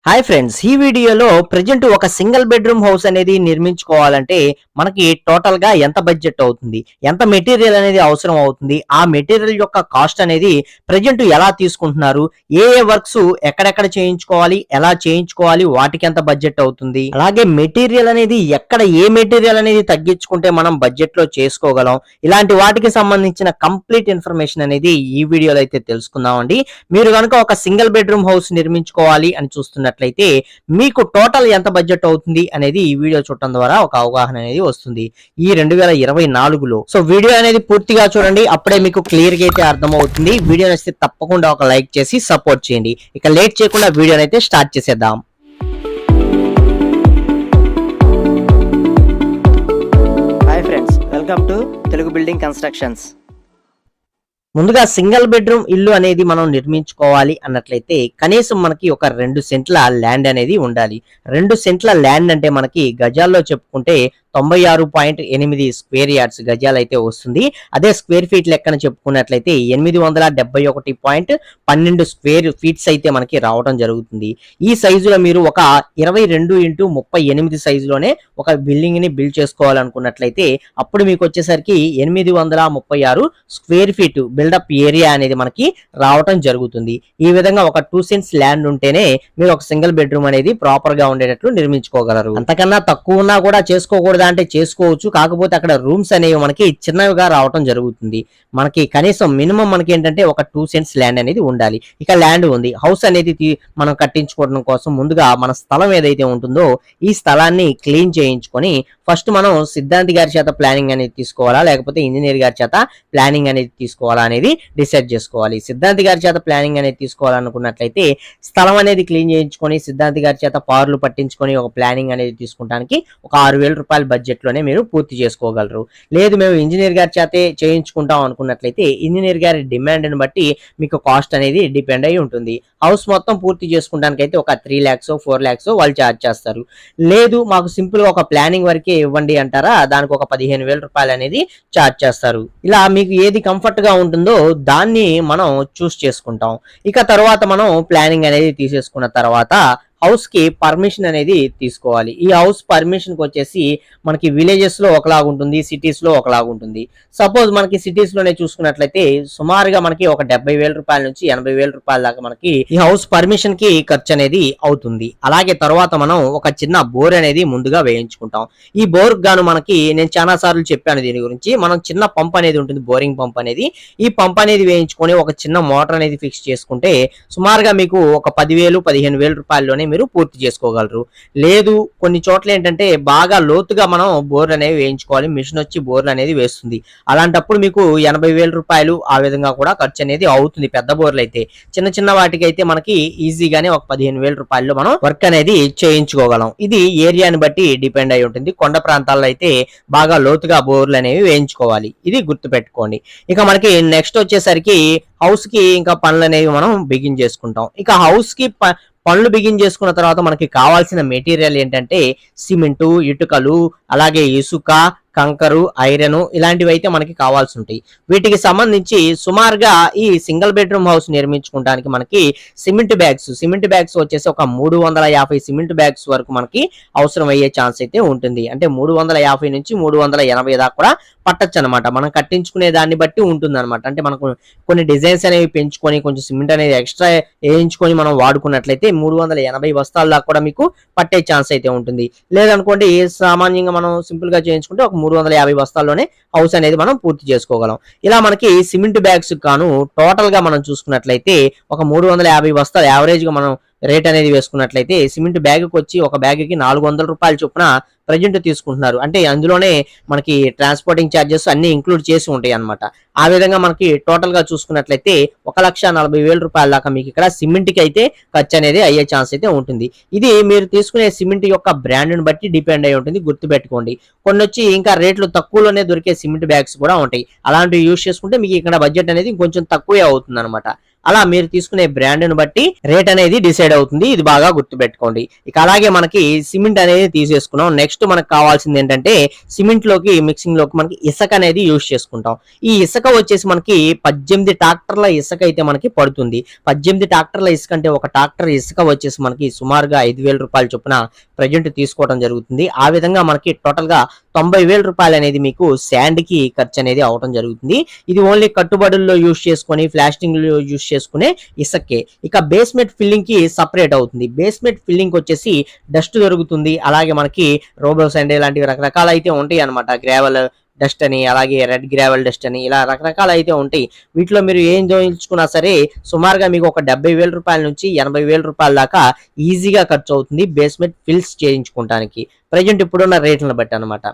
Hi friends, ఈ వీడియోలో present ఒక సింగిల్ బెడ్రూమ్ హౌస్ అనేది నిర్మించుకోవాలంటే మనకి టోటల్ గా ఎంత బడ్జెట్ అవుతుంది, ఎంత మెటీరియల్ అనేది అవసరం అవుతుంది, ఆ మెటీరియల్ యొక్క కాస్ట్ అనేది ప్రజెంట్ ఎలా తీసుకుంటున్నారు, ఏ వర్క్స్ ఎక్కడెక్కడ చేయించుకోవాలి, ఎలా చేయించుకోవాలి, వాటికి ఎంత బడ్జెట్ అవుతుంది, అలాగే మెటీరియల్ అనేది ఎక్కడ ఏ మెటీరియల్ అనేది తగ్గించుకుంటే మనం బడ్జెట్ లో చేసుకోగలం, ఇలాంటి వాటికి సంబంధించిన కంప్లీట్ ఇన్ఫర్మేషన్ అనేది ఈ వీడియోలో అయితే తెలుసుకుందామండి. మీరు కనుక ఒక సింగిల్ బెడ్రూమ్ హౌస్ నిర్మించుకోవాలి అని చూస్తున్నట్లయితే మీకు టోటల్ ఎంత బడ్జెట్ అవుతుంది అనేది ఈ వీడియో చూడటం ద్వారా ఒక అవగాహన అనేది వస్తుంది ఈ 2024లో. సో వీడియో అనేది పూర్తిగా చూడండి, అప్పుడే మీకు క్లియర్ గా అయితే అర్థమవుతుంది. వీడియో నచ్చితే తప్పకుండా ఒక లైక్ చేసి సపోర్ట్ చేయండి. ఇక లేట్ చేయకుండా వీడియోని అయితే స్టార్ట్ చేసేద్దాం. Hi friends, welcome to Telugu building constructions. ముందుగా సింగిల్ బెడ్రూమ్ ఇల్లు అనేది మనం నిర్మించుకోవాలి అన్నట్లయితే కనీసం మనకి ఒక 2 సెంట్ల ల్యాండ్ అనేది ఉండాలి. 2 సెంట్ల ల్యాండ్ అంటే మనకి గజాల్లో చెప్పుకుంటే 96.8 స్క్వేర్ యార్డ్స్ గజాలు అయితే వస్తుంది. అదే స్క్వేర్ ఫీట్ లెక్కన చెప్పుకున్నట్లయితే 871.12 స్క్వేర్ ఫీట్స్ అయితే మనకి రావడం జరుగుతుంది. ఈ సైజులో మీరు ఒక 22x38 సైజులోనే ఒక బిల్డింగ్ ని బిల్డ్ చేసుకోవాలనుకున్నట్లయితే అప్పుడు మీకు వచ్చేసరికి 836 స్క్వేర్ ఫీట్ బిల్డప్ ఏరియా అనేది మనకి రావటం జరుగుతుంది. ఈ విధంగా ఒక 2 సెంట్స్ ల్యాండ్ ఉంటేనే మీరు ఒక సింగిల్ బెడ్రూమ్ అనేది ప్రాపర్ గా ఉండేటట్లు నిర్మించుకోగలరు. అంతకన్నా తక్కువ ఉన్నా కూడా చేసుకోకూడదు అంటే చేసుకోవచ్చు, కాకపోతే అక్కడ రూమ్స్ అనేవి మనకి చిన్నవిగా రావటం జరుగుతుంది. మనకి కనీసం మినిమం మనకి ఏంటంటే ఒక 2 సెంట్స్ ల్యాండ్ అనేది ఉండాలి. ఇక ల్యాండ్ ఉంది, హౌస్ అనేది మనం కట్టించుకోవడం కోసం ముందుగా మన స్థలం ఏదైతే ఉంటుందో ఈ స్థలాన్ని క్లీన్ చేయించుకొని ఫస్ట్ మనం సిద్ధాంతి గారి చేత ప్లానింగ్ అనేది తీసుకోవాలా లేకపోతే ఇంజనీర్ గారి చేత ప్లానింగ్ అనేది తీసుకోవాలా అనేది డిసైడ్ చేసుకోవాలి. సిద్ధాంతి గారి చేత ప్లానింగ్ అనేది తీసుకోవాలనుకున్నట్లయితే స్థలం అనేది క్లీన్ చేయించుకొని సిద్ధాంతి గారి చేత పార్లు పట్టించుకొని ఒక ప్లానింగ్ అనేది తీసుకుంటానికి ఒక 6,000 రూపాయల బడ్జెట్ లోనే మీరు పూర్తి చేసుకోగలరు. లేదు మేము ఇంజనీర్ గారి చేతే చేయించుకుంటాం అనుకున్నట్లయితే ఇంజనీర్ గారి డిమాండ్ ని బట్టి మీకు కాస్ట్ అనేది డిపెండ్ అయి ఉంటుంది. హౌస్ మొత్తం పూర్తి చేసుకుంటానికి అయితే ఒక 3 lakhs 4 lakhs వాళ్ళు ఛార్జ్ చేస్తారు. లేదు మాకు సింపుల్ గా ఒక ప్లానింగ్ వరకే ఇవ్వండి అంటారా, దానికి ఒక 15,000 రూపాయలు అనేది ఛార్జ్ చేస్తారు. ఇలా మీకు ఏది కంఫర్ట్ గా ఉంటుందో దాన్ని మనం చూస్ చేసుకుంటాం. ఇక తర్వాత మనం ప్లానింగ్ అనేది తీసేసుకున్న తర్వాత హౌస్ కి పర్మిషన్ అనేది తీసుకోవాలి. ఈ హౌస్ పర్మిషన్ కి వచ్చేసి మనకి విలేజెస్ లో ఒకలాగా ఉంటుంది, సిటీస్ లో ఒకలాగా ఉంటుంది. సపోజ్ మనకి సిటీస్ లోనే చూసుకున్నట్లయితే సుమారుగా మనకి ఒక 70,000 రూపాయల నుంచి 80,000 రూపాయల దాకా మనకి ఈ హౌస్ పర్మిషన్ కి ఖర్చు అనేది అవుతుంది. అలాగే తర్వాత మనం ఒక చిన్న బోర్ అనేది ముందుగా వేయించుకుంటాం. ఈ బోర్ గాను మనకి నేను చాలా సార్లు చెప్పాను దీని గురించి, మనం చిన్న పంప్ అనేది ఉంటుంది, బోరింగ్ పంప్ అనేది. ఈ పంప్ అనేది వేయించుకొని ఒక చిన్న మోటార్ అనేది ఫిక్స్ చేసుకుంటే సుమారుగా మీకు ఒక 10,000-15,000 రూపాయల్లోనే మీరు పూర్తి చేసుకోగలరు. లేదు కొన్ని చోట్ల ఏంటంటే బాగా లోతుగా మనం బోర్లు అనేవి వేయించుకోవాలి, మిషన్ వచ్చి బోర్లు అనేది వేస్తుంది. అలాంటప్పుడు మీకు 80,000 రూపాయలు ఆ విధంగా కూడా ఖర్చు అనేది అవుతుంది పెద్ద బోర్లు అయితే. చిన్న చిన్న వాటికి అయితే మనకి ఈజీగానే ఒక 15,000 రూపాయల్లో మనం వర్క్ అనేది చేయించుకోగలం. ఇది ఏరియాని బట్టి డిపెండ్ అయి ఉంటుంది. కొండ ప్రాంతాల్లో అయితే బాగా లోతుగా బోర్లు అనేవి వేయించుకోవాలి, ఇది గుర్తుపెట్టుకోండి. ఇక మనకి నెక్స్ట్ వచ్చేసరికి హౌస్ కి ఇంకా పనులు అనేవి మనం బిగిన్ చేసుకుంటాం. ఇక హౌస్ కి పనులు బిగిన్ చేసుకున్న తర్వాత మనకి కావాల్సిన మెటీరియల్ ఏంటంటే సిమెంటు, ఇటుకలు, అలాగే ఇసుక, కంకరు, ఐరన్ ఇలాంటివి అయితే మనకి కావాల్సి ఉంటాయి. వీటికి సంబంధించి సుమారుగా ఈ సింగిల్ బెడ్రూమ్ హౌస్ నిర్మించుకోవడానికి మనకి సిమెంట్ బ్యాగ్స్ వచ్చేసి ఒక 350 సిమెంట్ బ్యాగ్స్ వరకు మనకి అవసరం అయ్యే ఛాన్స్ అయితే ఉంటుంది. అంటే 350 నుంచి 380 దాకా కూడా పట్టచ్చు అనమాట. మనం కట్టించుకునే దాన్ని బట్టి ఉంటుంది అనమాట. అంటే మనకు కొన్ని డిజైన్స్ అనేవి పెంచుకొని కొంచెం సిమెంట్ అనేది ఎక్స్ట్రా వేయించుకొని మనం వాడుకున్నట్లయితే 380 బస్తాల దాకా కూడా మీకు పట్టే ఛాన్స్ అయితే ఉంటుంది. లేదనుకోండి సామాన్యంగా మనం సింపుల్ గా చేయించుకుంటే ఒక 350 బస్తాల్లోనే హౌస్ అనేది మనం పూర్తి చేసుకోగలం. ఇలా మనకి సిమెంట్ బ్యాగ్స్ గాను టోటల్ గా మనం చూసుకున్నట్లయితే ఒక 350 బస్తాలు యావరేజ్ గా మనం రేట్ అనేది వేసుకున్నట్లయితే సిమెంట్ బ్యాగ్ కి వచ్చి ఒక బ్యాగ్ కి 400 రూపాయలు చొప్పున ప్రజెంట్ తీసుకుంటున్నారు. అంటే అందులోనే మనకి ట్రాన్స్పోర్టింగ్ ఛార్జెస్ అన్ని ఇంక్లూడ్ చేసి ఉంటాయి అనమాట. ఆ విధంగా మనకి టోటల్ గా చూసుకున్నట్లయితే 1,40,000 రూపాయల దాకా మీకు ఇక్కడ సిమెంట్ కి అయితే ఖర్చు అనేది అయ్యే ఛాన్స్ అయితే ఉంటుంది. ఇది మీరు తీసుకునే సిమెంట్ యొక్క బ్రాండ్ ని బట్టి డిపెండ్ అయి ఉంటుంది, గుర్తుపెట్టుకోండి. కొన్ని వచ్చి ఇంకా రేట్లు తక్కువలోనే దొరికే సిమెంట్ బ్యాగ్స్ కూడా ఉంటాయి. అలాంటివి యూజ్ చేసుకుంటే మీకు ఇక్కడ బడ్జెట్ అనేది కొంచెం తక్కువే అవుతుంది అనమాట. అలా మీరు తీసుకునే బ్రాండ్ ను బట్టి రేట్ అనేది డిసైడ్ అవుతుంది. ఇది బాగా గుర్తుపెట్టుకోండి. ఇక అలాగే మనకి సిమెంట్ అనేది తీసేసుకున్నాం. నెక్స్ట్ మనకు కావాల్సింది ఏంటంటే సిమెంట్ లోకి మిక్సింగ్ లోకి మనకి ఇసుక అనేది యూజ్ చేసుకుంటాం. ఈ ఇసుక వచ్చేసి మనకి 18 ట్రాక్టర్ల ఇసుక అయితే మనకి పడుతుంది. 18 ట్రాక్టర్ల ఇసుక అంటే ఒక ట్రాక్టర్ ఇసుక వచ్చేసి మనకి సుమారుగా 5,000 రూపాయల చొప్పున ప్రజెంట్ తీసుకోవడం జరుగుతుంది. ఆ విధంగా మనకి టోటల్ గా 90,000 రూపాయలు అనేది మీకు శాండ్ కి ఖర్చు అనేది అవడం జరుగుతుంది. ఇది ఓన్లీ కట్టుబడుల్లో యూజ్ చేసుకొని ప్లాస్టింగ్ లో యూజ్ చేసుకునే ఇసుకే. ఇక బేస్మెంట్ ఫిల్లింగ్ కి సపరేట్ అవుతుంది. బేస్మెంట్ ఫిల్లింగ్ వచ్చేసి డస్ట్ దొరుకుతుంది. అలాగే మనకి రోబో శాండ్ ఇలాంటివి రకరకాల అయితే ఉంటాయి అనమాట. గ్రావెల్ డస్ట్ అని, అలాగే రెడ్ గ్రావెల్ డస్ట్ అని, ఇలా రకరకాల అయితే ఉంటాయి. వీటిలో మీరు ఏం జోడించుకున్నా సరే సుమారుగా మీకు ఒక 70,000 రూపాయల నుంచి 80,000 రూపాయల దాకా ఈజీగా ఖర్చు అవుతుంది బేస్మెంట్ ఫిల్స్ చేయించుకోవడానికి ప్రజెంట్ ఇప్పుడున్న రేట్లను బట్టి అనమాట.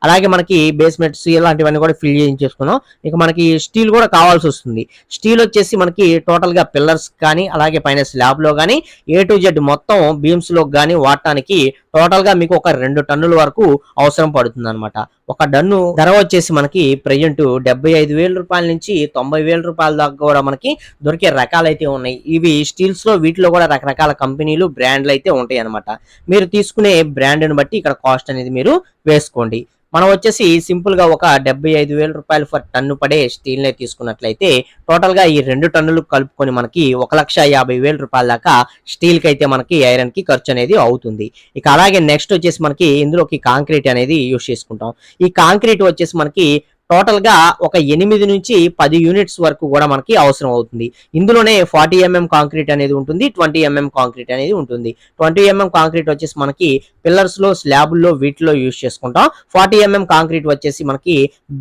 అలాగే మనకి బేస్మెంట్స్ ఇలాంటివన్నీ కూడా ఫిల్ చేయించేసుకున్నాం. ఇక మనకి స్టీల్ కూడా కావాల్సి వస్తుంది. స్టీల్ వచ్చేసి మనకి టోటల్ గా పిల్లర్స్ కానీ అలాగే పైన స్లాబ్ లో కానీ A to Z మొత్తం బీమ్స్ లో కానీ వాడటానికి టోటల్ గా మీకు ఒక 2 టన్నుల వరకు అవసరం పడుతుంది అనమాట. ఒక డన్ను ధర వచ్చేసి మనకి ప్రజెంట్ 75,000 రూపాయల నుంచి 90,000 రూపాయల దాకా కూడా మనకి దొరికే రకాలు అయితే ఉన్నాయి. ఇవి స్టీల్స్ లో వీటిలో కూడా రకరకాల కంపెనీలు బ్రాండ్లు అయితే ఉంటాయి అనమాట. మీరు తీసుకునే బ్రాండ్ ని బట్టి ఇక్కడ కాస్ట్ అనేది మీరు వేసుకోండి. మనం వచ్చేసి సింపుల్ గా ఒక 75,000 రూపాయలు ఫర్ టన్ను పడే స్టీల్ నే తీసుకున్నట్లయితే టోటల్ గా ఈ 2 టన్నులు కలుపుకొని మనకి 1,50,000 రూపాయల దాకా స్టీల్ కి అయితే మనకి ఐరన్ కి ఖర్చు అనేది అవుతుంది. ఇక అలాగే నెక్స్ట్ వచ్చేసి మనకి ఇందులోకి కాంక్రీట్ అనేది యూజ్ చేసుకుంటాం. ఈ కాంక్రీట్ వచ్చేసి మనకి టోటల్ గా ఒక 8 నుంచి 10 యూనిట్స్ వరకు కూడా మనకి అవసరం అవుతుంది. ఇందులోనే 40 mm కాంక్రీట్ అనేది ఉంటుంది, 20 mm కాంక్రీట్ అనేది ఉంటుంది. 20 mm కాంక్రీట్ వచ్చేసి మనకి పిల్లర్స్ లో స్లాబుల్లో వీటిలో యూజ్ చేసుకుంటాం. 40 mm కాంక్రీట్ వచ్చేసి మనకి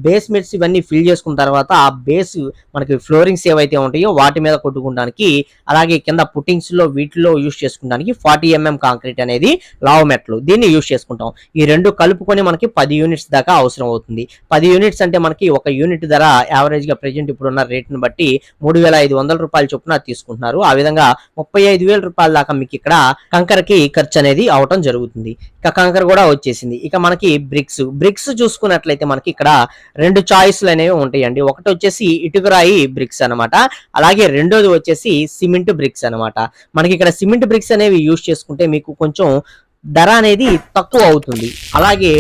బేస్మెంట్స్ ఇవన్నీ ఫిల్ చేసుకున్న తర్వాత ఆ బేస్ మనకి ఫ్లోరింగ్స్ ఏవైతే ఉంటాయో వాటి మీద కొట్టుకోవడానికి, అలాగే కింద పుట్టింగ్స్ లో వీటిలో యూజ్ చేసుకోవడానికి 40 mm కాంక్రీట్ అనేది లావ్ మెట్లు దీన్ని యూజ్ చేసుకుంటాం. ఈ రెండు కలుపుకొని మనకి 10 యూనిట్స్ దాకా అవసరం అవుతుంది. 10 యూనిట్స్ అంటే మనకి ఒక యూనిట్ ధర యావరేజ్ గా ప్రెజెంట్ ఇప్పుడున్న రేట్ ని బట్టి 3,500 రూపాయల చొప్పున తీసుకుంటున్నారు. ఆ విధంగా 35,000 రూపాయల దాకా మీకు ఇక్కడ కంకర్ కి ఖర్చు అనేది అవటం జరుగుతుంది. ఇక కంకర్ కూడా వచ్చేసింది. ఇక మనకి బ్రిక్స్ చూసుకున్నట్లయితే మనకి ఇక్కడ 2 చాయిస్లు అనేవి ఉంటాయండి. ఒకటి వచ్చేసి ఇటుకరాయి బ్రిక్స్ అనమాట, అలాగే రెండోది వచ్చేసి సిమెంట్ బ్రిక్స్ అనమాట. మనకి ఇక్కడ సిమెంట్ బ్రిక్స్ అనేవి యూజ్ చేసుకుంటే మీకు కొంచెం ధర అనేది తక్కువ అవుతుంది. అలాగే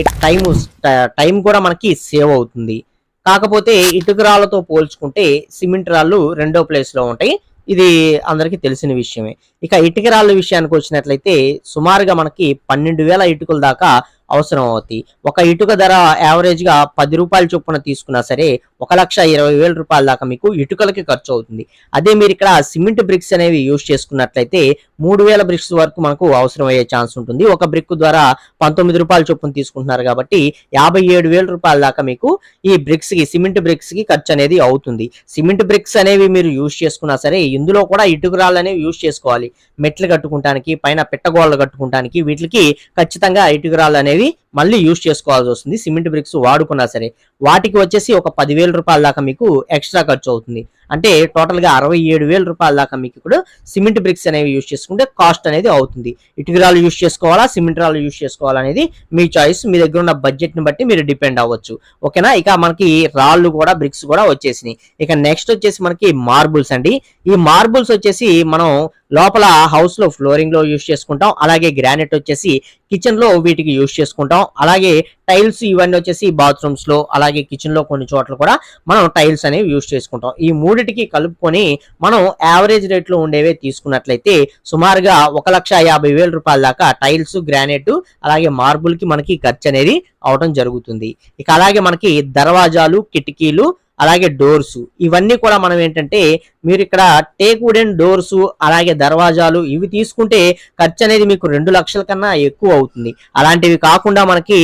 టైం కూడా మనకి సేవ్ అవుతుంది. కాకపోతే ఇటుక రాళ్లతో పోల్చుకుంటే సిమెంట్ రాళ్ళు రెండో ప్లేస్ లో ఉంటాయి. ఇది అందరికీ తెలిసిన విషయమే. ఇక ఇటుక రాళ్ళ విషయానికి వచ్చినట్లయితే సుమారుగా మనకి 12,000 ఇటుకల దాకా అవసరం అవుతాయి. ఒక ఇటుక ధర యావరేజ్ గా 10 రూపాయల చొప్పున తీసుకున్నా సరే 1,20,000 రూపాయల దాకా మీకు ఇటుకలకి ఖర్చు అవుతుంది. అదే మీరు ఇక్కడ సిమెంట్ బ్రిక్స్ అనేవి యూజ్ చేసుకున్నట్లయితే 3,000 బ్రిక్స్ వరకు మనకు అవసరం అయ్యే ఛాన్స్ ఉంటుంది. ఒక బ్రిక్ ద్వారా 19 రూపాయల చొప్పున తీసుకుంటున్నారు కాబట్టి 57,000 రూపాయల దాకా మీకు ఈ బ్రిక్స్ కి సిమెంట్ బ్రిక్స్ కి ఖర్చు అనేది అవుతుంది. సిమెంట్ బ్రిక్స్ అనేవి మీరు యూజ్ చేసుకున్నా సరే ఇందులో కూడా ఇటుక రాళ్ళు అనేవి యూజ్ చేసుకోవాలి. మెట్లు కట్టుకుంటానికి, పైన పెట్టగోడలు కట్టుకుంటానికి వీటికి ఖచ్చితంగా ఇటుక రాళ్ళు అనేవి మళ్ళీ యూజ్ చేసుకోవాల్సి వస్తుంది. సిమెంట్ బ్రిక్స్ వాడుకున్నా సరే వాటికి వచ్చేసి ఒక 10,000 రూపాయల దాకా మీకు ఎక్స్ట్రా ఖర్చు అవుతుంది. అంటే టోటల్ గా 67,000 రూపాయల దాకా మీకు ఇప్పుడు సిమెంట్ బ్రిక్స్ అనేవి యూజ్ చేసుకుంటే కాస్ట్ అనేది అవుతుంది. ఇటుక రాళ్ళు యూజ్ చేసుకోవాలా, సిమెంట్ రాళ్ళు యూజ్ చేసుకోవాలా అనేది మీ చాయిస్. మీ దగ్గర ఉన్న బడ్జెట్ ని బట్టి మీరు డిపెండ్ అవ్వచ్చు. ఓకేనా. ఇక మనకి రాళ్ళు కూడా బ్రిక్స్ కూడా వచ్చేసినాయి. ఇక నెక్స్ట్ వచ్చేసి మనకి మార్బుల్స్ అండి. ఈ మార్బుల్స్ వచ్చేసి మనం లోపల హౌస్ లో ఫ్లోరింగ్ లో యూజ్ చేసుకుంటాం. అలాగే గ్రానైట్ వచ్చేసి కిచెన్ లో వీటికి యూజ్ చేసుకుంటాం. అలాగే టైల్స్ ఇవన్నీ వచ్చేసి బాత్రూమ్స్ లో, అలాగే కిచెన్ లో కొన్ని చోట్ల కూడా మనం టైల్స్ అనేవి యూజ్ చేసుకుంటాం. ఈ మూడిటికి కలుపుకొని మనం యావరేజ్ రేట్ లో ఉండేవే తీసుకున్నట్లయితే సుమారుగా 1,50,000 రూపాయల దాకా టైల్స్, గ్రానైట్ అలాగే మార్బుల్ కి మనకి ఖర్చు అనేది అవడం జరుగుతుంది. ఇక అలాగే మనకి దర్వాజాలు, కిటికీలు, అలాగే డోర్స్ ఇవన్నీ కూడా మనం ఏంటంటే మీరు ఇక్కడ టేక్ వుడెన్ డోర్స్ అలాగే దర్వాజాలు ఇవి తీసుకుంటే ఖర్చు అనేది మీకు 2 లక్షల కన్నా ఎక్కువ అవుతుంది. అలాంటివి కాకుండా మనకి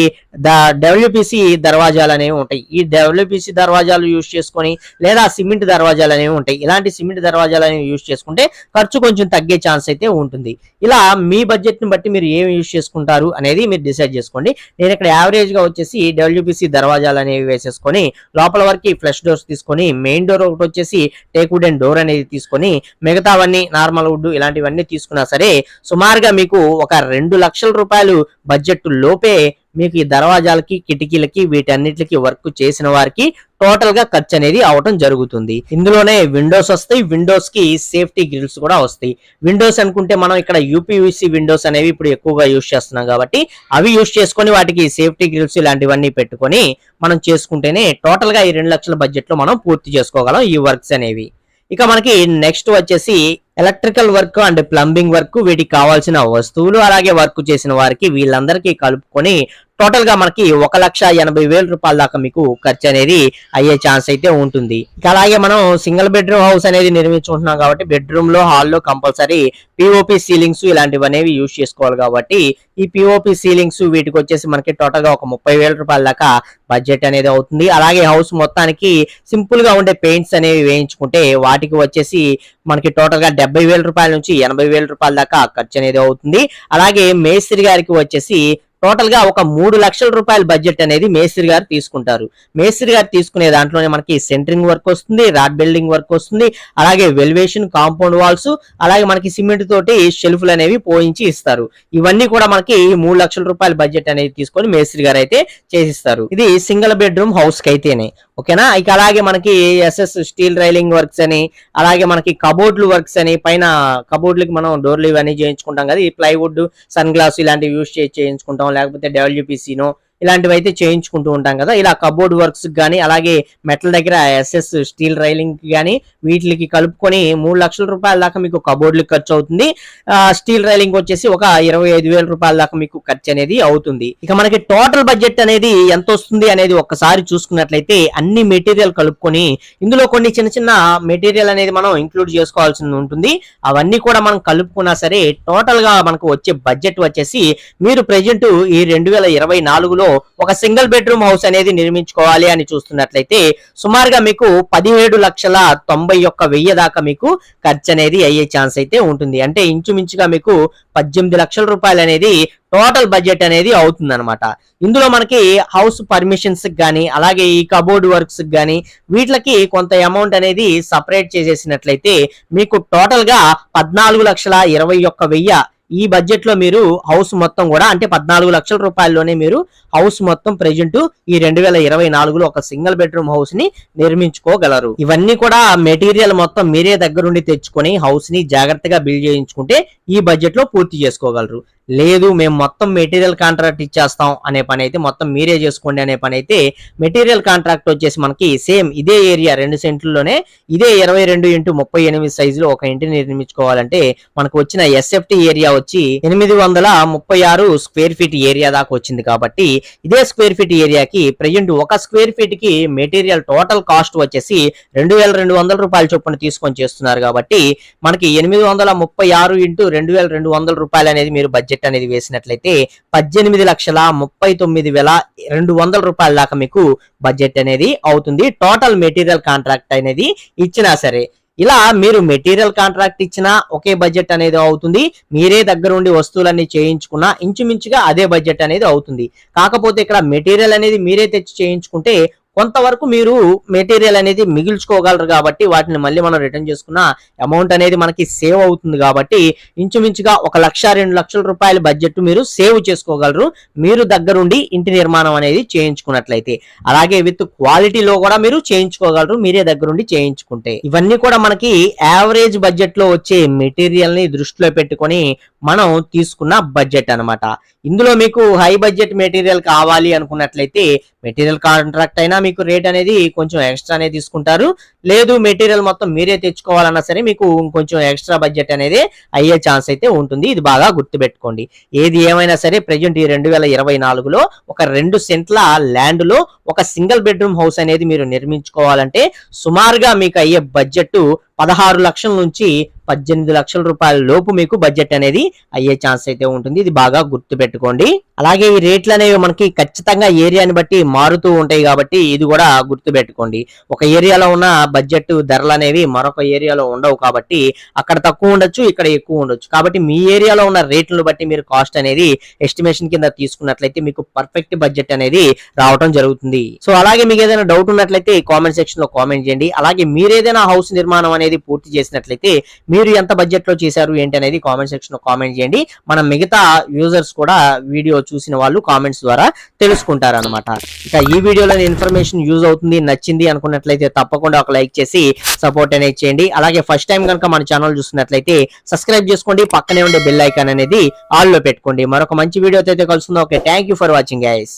WPC దర్వాజాలు అనేవి ఉంటాయి. ఈ WPC దర్వాజాలు యూజ్ చేసుకొని లేదా సిమెంట్ దర్వాజాలు అనేవి ఉంటాయి. ఇలాంటి సిమెంట్ దర్వాజాలు అనేవి యూజ్ చేసుకుంటే ఖర్చు కొంచెం తగ్గే ఛాన్స్ అయితే ఉంటుంది. ఇలా మీ బడ్జెట్ ని బట్టి మీరు ఏమి యూజ్ చేసుకుంటారు అనేది మీరు డిసైడ్ చేసుకోండి. నేను ఇక్కడ యావరేజ్ గా వచ్చేసి WPC దర్వాజాలు అనేవి వేసేసుకొని లోపల వరకు ఫ్లష్ డోర్స్ తీసుకొని మెయిన్ డోర్ ఒకటి వచ్చేసి టేక్ వుడెన్ డోర్ అనేది తీసుకొని మిగతావన్నీ నార్మల్ వుడ్ ఇలాంటివన్నీ తీసుకున్నా సరే సుమారుగా మీకు ఒక 2 లక్షల రూపాయలు బడ్జెట్ లోపే మీకు ఈ దర్వాజాలకి కిటికీలకి వీటన్నిటికి వర్క్ చేసిన వారికి టోటల్ గా ఖర్చు అనేది అవటం జరుగుతుంది. ఇందులోనే విండోస్ వస్తాయి, విండోస్ కి సేఫ్టీ గ్రిల్స్ కూడా వస్తాయి. విండోస్ అనుకుంటే మనం ఇక్కడ యూపీవీసీ విండోస్ అనేవి ఇప్పుడు ఎక్కువగా యూజ్ చేస్తున్నాం కాబట్టి అవి యూజ్ చేసుకొని వాటికి సేఫ్టీ గ్రిల్స్ ఇలాంటివన్నీ పెట్టుకొని మనం చేసుకుంటేనే టోటల్ గా ఈ 2 లక్షల బడ్జెట్ లో మనం పూర్తి చేసుకోగలం ఈ వర్క్స్ అనేవి. ఇక మనకి నెక్స్ట్ వచ్చేసి electrical work and plumbing work, వీటికి కావాల్సిన వస్తువులు అలాగే వర్క్ చేసిన వారికి వీళ్ళందరికీ కలుపుకొని టోటల్ గా మనకి 1,80,000 రూపాయల దాకా మీకు ఖర్చు అనేది అయ్యే ఛాన్స్ అయితే ఉంటుంది. ఇక అలాగే మనం సింగిల్ బెడ్రూమ్ హౌస్ అనేది నిర్మించుకుంటున్నాం కాబట్టి బెడ్రూమ్ లో హాల్లో కంపల్సరీ పిఓపి సీలింగ్స్ ఇలాంటివి అనేవి యూజ్ చేసుకోవాలి కాబట్టి ఈ పిఓపి సీలింగ్స్ వీటికి వచ్చేసి మనకి టోటల్ గా ఒక 30,000 రూపాయల దాకా బడ్జెట్ అనేది అవుతుంది. అలాగే హౌస్ మొత్తానికి సింపుల్ గా ఉండే పెయింట్స్ అనేవి వేయించుకుంటే వాటికి వచ్చేసి మనకి టోటల్ గా 70,000 రూపాయల నుంచి 80,000 రూపాయల దాకా ఖర్చు అనేది అవుతుంది. అలాగే మేస్త్రి గారికి వచ్చేసి టోటల్ గా ఒక 3 లక్షల రూపాయల బడ్జెట్ అనేది మేస్త్రి గారు తీసుకుంటారు. మేస్త్రి గారు తీసుకునే దాంట్లోనే మనకి సెంటరింగ్ వర్క్ వస్తుంది, రాడ్ బిల్డింగ్ వర్క్ వస్తుంది, అలాగే వెల్వేషన్, కాంపౌండ్ వాల్స్, అలాగే మనకి సిమెంట్ తోటి షెల్ఫ్లు అనేవి పోయించి ఇస్తారు. ఇవన్నీ కూడా మనకి 3 లక్షల రూపాయల బడ్జెట్ అనేది తీసుకొని మేస్త్రి గారు అయితే చేసిస్తారు. ఇది సింగిల్ బెడ్రూమ్ హౌస్ కి అయితేనే, ఓకేనా. ఇక అలాగే మనకి ఎస్ఎస్ స్టీల్ రైలింగ్ వర్క్స్ అని, అలాగే మనకి కబోర్డ్లు వర్క్స్ అని, పైన కబోర్డ్లకి మనం డోర్లు ఇవన్నీ చేయించుకుంటాం కదా, ఈ ప్లైవుడ్, సన్ గ్లాస్ ఇలాంటివి యూజ్ చేయించుకుంటాం, లేకపోతే డబ్ల్యూపీసీనో ఇలాంటివి అయితే చేయించుకుంటూ ఉంటాం కదా. ఇలా కబోర్డ్ వర్క్స్ కానీ అలాగే మెటల్ దగ్గర ఎస్ఎస్ స్టీల్ రైలింగ్ కానీ వీటికి కలుపుకొని 3 లక్షల రూపాయల దాకా మీకు కబోర్డ్లకు ఖర్చు అవుతుంది. స్టీల్ రైలింగ్ వచ్చేసి ఒక 25,000 రూపాయల దాకా మీకు ఖర్చు అనేది అవుతుంది. ఇక మనకి టోటల్ బడ్జెట్ అనేది ఎంత వస్తుంది అనేది ఒక్కసారి చూసుకున్నట్లయితే అన్ని మెటీరియల్ కలుపుకొని ఇందులో కొన్ని చిన్న చిన్న మెటీరియల్ అనేది మనం ఇంక్లూడ్ చేసుకోవాల్సి ఉంటుంది. అవన్నీ కూడా మనం కలుపుకున్నా సరే టోటల్ గా మనకు వచ్చే బడ్జెట్ వచ్చేసి మీరు ప్రెజెంట్ ఈ 2024లో ఒక సింగిల్ బెడ్రూమ్ హౌస్ అనేది నిర్మించుకోవాలి అని చూస్తున్నట్లయితే సుమారుగా మీకు 17,91,000 దాకా మీకు ఖర్చు అనేది అయ్యే ఛాన్స్ అయితే ఉంటుంది. అంటే ఇంచుమించుగా మీకు 18 లక్షల రూపాయలు అనేది టోటల్ బడ్జెట్ అనేది అవుతుంది అనమాట. ఇందులో మనకి హౌస్ పర్మిషన్స్ కానీ అలాగే ఈ కబోర్డ్ వర్క్స్ కానీ వీటికి కొంత అమౌంట్ అనేది సపరేట్ చేసేసినట్లయితే మీకు టోటల్ గా 14,21,000 ఈ బడ్జెట్ లో మీరు హౌస్ మొత్తం కూడా అంటే 14 లక్షల రూపాయల్లోనే మీరు హౌస్ మొత్తం ప్రెజెంట్ ఈ 2024లో ఒక సింగిల్ బెడ్రూమ్ హౌస్ ని నిర్మించుకోగలరు. ఇవన్నీ కూడా మెటీరియల్ మొత్తం మీరే దగ్గరుండి తెచ్చుకొని హౌస్ ని జాగ్రత్తగా బిల్డ్ చేయించుకుంటే ఈ బడ్జెట్ లో పూర్తి చేసుకోగలరు. లేదు మేము మొత్తం మెటీరియల్ కాంట్రాక్ట్ ఇచ్చేస్తాం అనే పని అయితే, మొత్తం మీరే చేసుకోండి అనే పని అయితే మెటీరియల్ కాంట్రాక్ట్ వచ్చేసి మనకి సేమ్ ఇదే ఏరియా 2 సెంట్లలోనే ఇదే 22x38 సైజులో ఒక ఇంటిని నిర్మించుకోవాలంటే మనకు వచ్చిన ఎస్ఎఫ్టీ ఏరియా వచ్చి 836 స్క్వేర్ ఫీట్ ఏరియా దాకా వచ్చింది. కాబట్టి ఇదే స్క్వేర్ ఫీట్ ఏరియాకి ప్రెజెంట్ ఒక స్క్వేర్ ఫీట్ కి మెటీరియల్ టోటల్ కాస్ట్ వచ్చేసి 2,200 రూపాయల చొప్పున తీసుకొని చేస్తున్నారు. కాబట్టి మనకి 836 × 2,200 రూపాయలు అనేది మీరు బడ్జెట్ అనేది వేసినట్లయితే 18,39,200 రూపాయల దాకా మీకు బడ్జెట్ అనేది అవుతుంది. టోటల్ మెటీరియల్ కాంట్రాక్ట్ అనేది ఇచ్చినా సరే ఇలా మీరు మెటీరియల్ కాంట్రాక్ట్ ఇచ్చినా ఒకే బడ్జెట్ అనేది అవుతుంది. మీరే దగ్గరుండి వస్తువులన్నీ చేయించుకున్నా ఇంచుమించుగా అదే బడ్జెట్ అనేది అవుతుంది. కాకపోతే ఇక్కడ మెటీరియల్ అనేది మీరే తెచ్చి చేయించుకుంటే కొంతవరకు మీరు మెటీరియల్ అనేది మిగిల్చుకోగలరు కాబట్టి వాటిని మళ్ళీ మనం రిటర్న్ చేసుకున్న అమౌంట్ అనేది మనకి సేవ్ అవుతుంది. కాబట్టి ఇంచుమించుగా 1,02 లక్షల రూపాయల బడ్జెట్ మీరు సేవ్ చేసుకోగలరు మీరు దగ్గరుండి ఇంటి నిర్మాణం అనేది చేయించుకున్నట్లయితే. అలాగే విత్ క్వాలిటీలో కూడా మీరు చేయించుకోగలరు మీరే దగ్గరుండి చేయించుకుంటే. ఇవన్నీ కూడా మనకి యావరేజ్ బడ్జెట్ లో వచ్చే మెటీరియల్ ని దృష్టిలో పెట్టుకొని మనం తీసుకున్న బడ్జెట్ అన్నమాట. ఇందులో మీకు హై బడ్జెట్ మెటీరియల్ కావాలి అనుకున్నట్లయితే మెటీరియల్ కాంట్రాక్ట్ అయినా మీకు రేట్ అనేది కొంచెం ఎక్స్ట్రానే తీసుకుంటారు. లేదు మెటీరియల్ మొత్తం మీరే తెచ్చుకోవాలన్నా సరే మీకు కొంచెం ఎక్స్ట్రా బడ్జెట్ అనేది అయ్యే ఛాన్స్ అయితే ఉంటుంది. ఇది బాగా గుర్తుపెట్టుకోండి. ఏది ఏమైనా సరే ప్రెజెంట్ ఈ 2024లో ఒక 2 సెంట్ల ల్యాండ్ లో ఒక సింగిల్ బెడ్రూమ్ హౌస్ అనేది మీరు నిర్మించుకోవాలంటే సుమారుగా మీకు అయ్యే బడ్జెట్ 16 లక్షల నుంచి 18 లక్షల రూపాయల లోపు మీకు బడ్జెట్ అనేది అయ్యే ఛాన్స్ అయితే ఉంటుంది. ఇది బాగా గుర్తుపెట్టుకోండి. అలాగే ఈ రేట్లు అనేవి మనకి ఖచ్చితంగా ఏరియాని బట్టి మారుతూ ఉంటాయి కాబట్టి ఇది కూడా గుర్తుపెట్టుకోండి. ఒక ఏరియాలో ఉన్న బడ్జెట్ ధరలు అనేవి మరొక ఏరియాలో ఉండవు కాబట్టి అక్కడ తక్కువ ఉండొచ్చు, ఇక్కడ ఎక్కువ ఉండొచ్చు. కాబట్టి మీ ఏరియాలో ఉన్న రేట్లను బట్టి మీరు కాస్ట్ అనేది ఎస్టిమేషన్ కింద తీసుకున్నట్లయితే మీకు పర్ఫెక్ట్ బడ్జెట్ అనేది రావడం జరుగుతుంది. సో అలాగే మీకు ఏదైనా డౌట్ ఉన్నట్లయితే కామెంట్ సెక్షన్ లో కామెంట్ చేయండి. అలాగే మీరు ఏదైనా హౌస్ నిర్మాణం అనేది అనేది పూర్తి చేసినట్లయితే మీరు ఎంత బడ్జెట్ లో చేశారు ఏంటి అనేది కామెంట్ సెక్షన్ లో కామెంట్ చేయండి. మనం మిగతా యూజర్స్ కూడా వీడియో చూసిన వాళ్ళు కామెంట్స్ ద్వారా తెలుసుకుంటారు అనమాట. ఇక ఈ వీడియోలో ఇన్ఫర్మేషన్ యూజ్ అవుతుంది, నచ్చింది అనుకున్నట్లయితే తప్పకుండా ఒక లైక్ చేసి సపోర్ట్ అనేది చేయండి. అలాగే ఫస్ట్ టైం కనుక మన ఛానల్ చూస్తున్నట్లయితే సబ్స్క్రైబ్ చేసుకోండి, పక్కనే ఉండే బెల్ ఐకాన్ అనేది ఆల్ లో పెట్టుకోండి. మరొక మంచి వీడియోతో అయితే కలుసుకుందాం. Okay, thank you for watching guys.